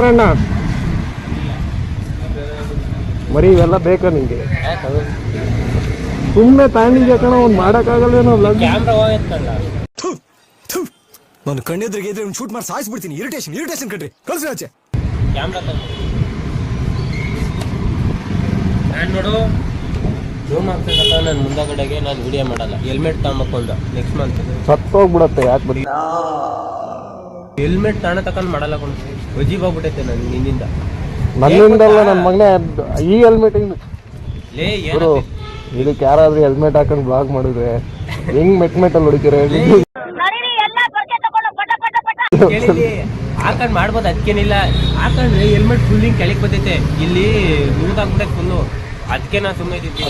ಕುಮಾರಣ್ಣ ಮರಿ ಇವೆಲ್ಲ ಬೇಕಾ ನಿಂಗೆ? ಸುಮ್ಮನೆ ತಾಂಡಿಗೆ ಕಣ ಒಂದ್ ಮಾಡಕ್ಕಾಗಲ್ವೇನೋ. ನಾನು ಕಣ್ಣೆದ್ರಿಗೆ ಇದ್ರೆ ಒಂದು ಶೂಟ್ ಮಾಡಿ ಸಾಯಿಸ್ಬಿಡ್ತೀನಿ. ಇರಿಟೇಷನ್ ಕಣ್ರಿ, ಕಳ್ಸಿ ಆಚೆ. ನಾನು ನೋಡು ಜೂಮ್ ಆಗ್ತದಕ್ಕ, ನಾನು ಮುಂದಗಡೆಗೆ ನಾನು ವಿಡಿಯೋ ಮಾಡಲ್ಲ. ಹೆಲ್ಮೆಟ್ ತಗೊಂಬಕ್ಕೊಂದು ನೆಕ್ಸ್ಟ್ ಮಂತ್ ಸತ್ತೋಗ್ಬಿಡತ್ತೆ. ಯಾಕೆ ಬರೀ ಹೆಲ್ಮೆಟ್ ತಾಣ ತಕೊಂಡ್ ಮಾಡಲ್ಲ ಕೊಂಡು ಅಜೀಬ್ ಆಗ್ಬಿಟ್ಟೈತೆ ನನ್ ನಿನ್ನಿಂದ. ನನ್ನಿಂದಲ್ಲ, ನನ್ನ ಮಗನೇ ಈ ಹೆಲ್ಮೆಟ್ ಲೇ ಗುರು. ಇದಕ್ಕೆ ಯಾರಾದ್ರೂ ಹೆಲ್ಮೆಟ್ ಹಾಕೊಂಡು ಬ್ಲಾಗ್ ಮಾಡಿದ್ರೆ ಹೆಂಗ್ ಮೆಟ್ಟಲ್ಲಿ ಹೊಡಿತೀರ? ಹಾಕೊಂಡ್ ಮಾಡ್ಬೋದು, ಅದಕ್ಕೇನಿಲ್ಲ. ಹಾಕೊಂಡ್ರೆ ಹೆಲ್ಮೆಟ್ ಫುಲ್ ಹಿಂಗ್ ಕೆಳಗೆ ಬರ್ತೈತೆ, ಇಲ್ಲಿ ಊದಾಗ್ಬಿಟ್ಟೈತೆ ಫುಲ್ಲು. ಅದಕ್ಕೆ ನಾ ಸುಮ್ಮನೆ ಇದ್ದೀನಿ.